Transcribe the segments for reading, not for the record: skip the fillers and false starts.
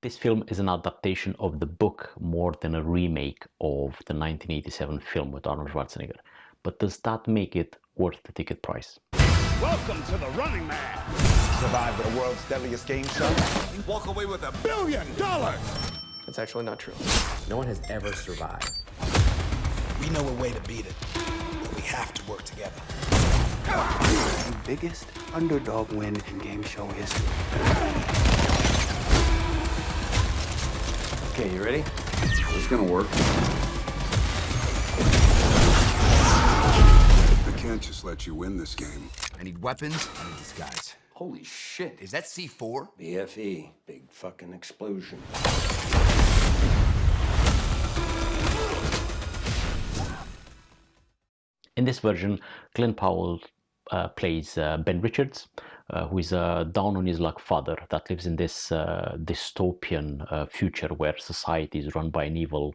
This film is an adaptation of the book more than a remake of the 1987 film with Arnold Schwarzenegger. But does that make it worth the ticket price? Welcome to The Running Man. Survive the world's deadliest game show. You walk away with $1 billion. That's actually not true. No one has ever survived. We know a way to beat it, but we have to work together. The biggest underdog win in game show history. Okay, you ready? It's gonna work. I can't just let you win this game. I need weapons, I need disguise. Holy shit, Is that C4? BFE, big fucking explosion. In this version, Glen Powell plays Ben Richards, who is a down-on-his-luck father that lives in this dystopian future where society is run by an evil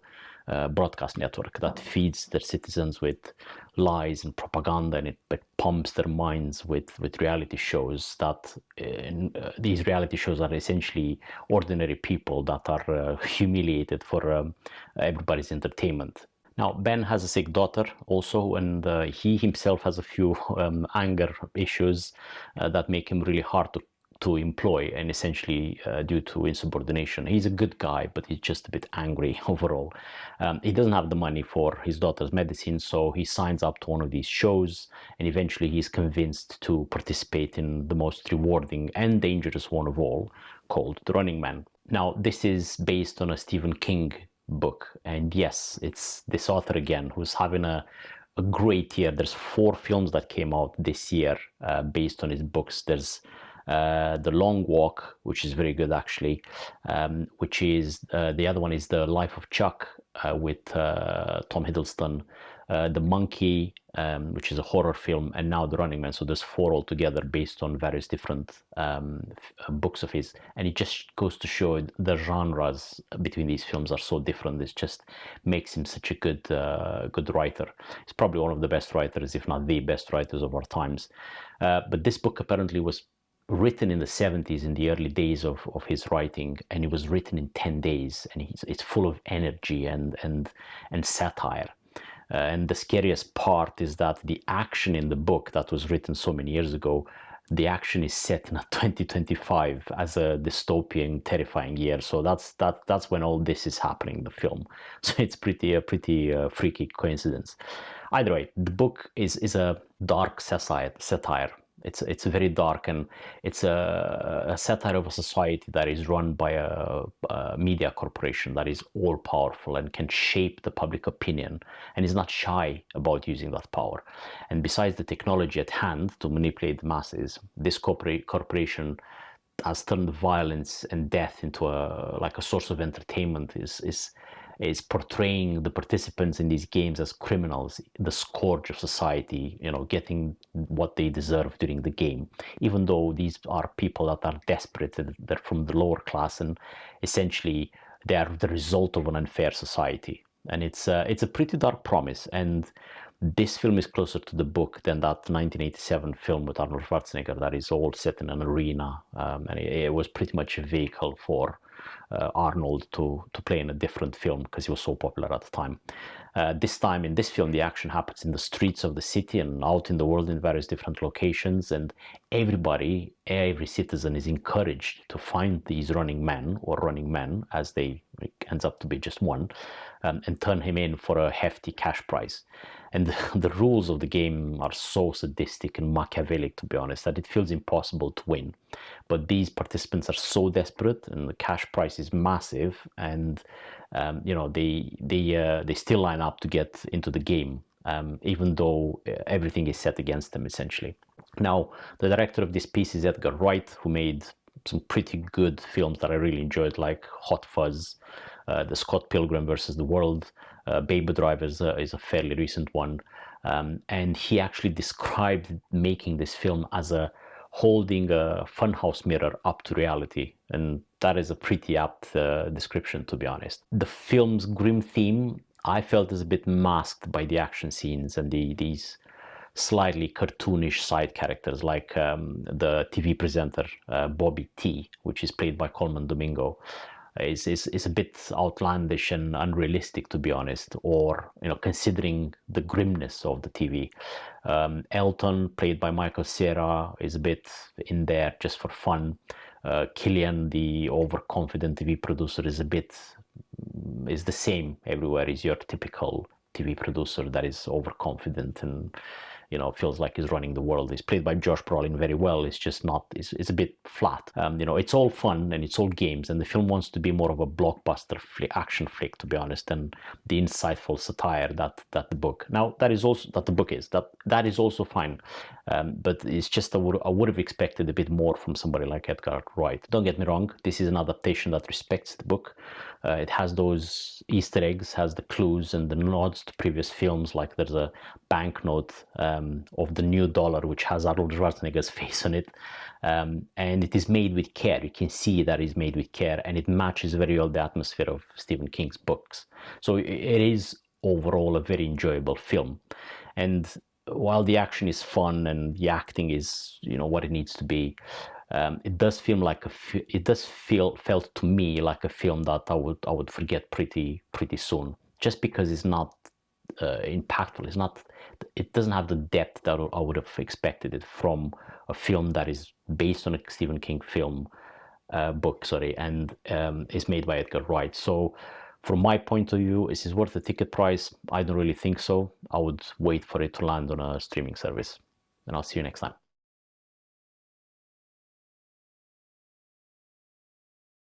broadcast network that feeds their citizens with lies and propaganda, and it pumps their minds with reality shows that these reality shows are essentially ordinary people that are humiliated for everybody's entertainment. Now, Ben has a sick daughter also, and he himself has a few anger issues that make him really hard to employ, and essentially due to insubordination. He's a good guy, but he's just a bit angry overall. He doesn't have the money for his daughter's medicine, so he signs up to one of these shows, and eventually he's convinced to participate in the most rewarding and dangerous one of all, called The Running Man. Now, this is based on a Stephen King book, and yes, it's this author again who's having a great year. There's 4 films that came out this year based on his books. There's The Long Walk, which is very good actually, which is the other one is The Life of Chuck with Tom Hiddleston, The Monkey, which is a horror film, and now The Running Man. So there's 4 altogether based on various different books of his, and it just goes to show the genres between these films are so different. This just makes him such a good writer. He's probably one of the best writers, if not the best writers of our times. But this book apparently was written in the 70s, in the early days of his writing, and it was written in 10 days, and it's full of energy and satire. And the scariest part is that the action in the book that was written so many years ago, the action is set in 2025 as a dystopian, terrifying year. So that's when all this is happening in the film. So it's pretty freaky coincidence. Either way, the book is a dark satire. It's very dark, and it's a satire of a society that is run by a media corporation that is all powerful and can shape the public opinion, and is not shy about using that power. And besides the technology at hand to manipulate the masses, this corporation has turned violence and death into a source of entertainment. Is portraying the participants in these games as criminals, the scourge of society, getting what they deserve during the game, even though these are people that are desperate, they're from the lower class, and essentially they are the result of an unfair society. And it's a pretty dark promise, and this film is closer to the book than that 1987 film with Arnold Schwarzenegger that is all set in an arena, and it was pretty much a vehicle for Arnold to play in a different film because he was so popular at the time. This time in this film, the action happens in the streets of the city and out in the world in various different locations, and every citizen is encouraged to find these running men, or running men, as they ends up to be just one, and turn him in for a hefty cash prize. And the rules of the game are so sadistic and Machiavellic, to be honest, that it feels impossible to win. But these participants are so desperate, and the cash prize is massive, and they still line up to get into the game, even though everything is set against them, essentially. Now, the director of this piece is Edgar Wright, who made some pretty good films that I really enjoyed, like Hot Fuzz, the Scott Pilgrim versus the World, Baby Driver is a fairly recent one, and he actually described making this film as holding a funhouse mirror up to reality, and that is a pretty apt description, to be honest. The film's grim theme, I felt, is a bit masked by the action scenes and these slightly cartoonish side characters, like the TV presenter Bobby T, which is played by Coleman Domingo. is a bit outlandish and unrealistic, to be honest, or considering the grimness of the TV. Elton, played by Michael Cera, is a bit in there just for fun. Killian, the overconfident TV producer, is the same everywhere. Is your typical TV producer that is overconfident and feels like he's running the world. He's played by Josh Brolin very well. It's just not. It's a bit flat. It's all fun and it's all games, and the film wants to be more of a blockbuster action flick, to be honest, than the insightful satire that the book. Now that is also that the book is that is also fine, but it's just I would have expected a bit more from somebody like Edgar Wright. Don't get me wrong. This is an adaptation that respects the book. It has those Easter eggs, has the clues and the nods to previous films, like there's a banknote of the new dollar which has Arnold Schwarzenegger's face on it, and it is made with care. You can see that it's made with care, and it matches very well the atmosphere of Stephen King's books. So it is overall a very enjoyable film, and while the action is fun and the acting is what it needs to be, it does felt to me like a film that I would forget pretty soon, just because it's not impactful. It doesn't have the depth that I would have expected it from a film that is based on a Stephen King book, and is made by Edgar Wright. So from my point of view, is it worth the ticket price? I don't really think so. I would wait for it to land on a streaming service, and I'll see you next time.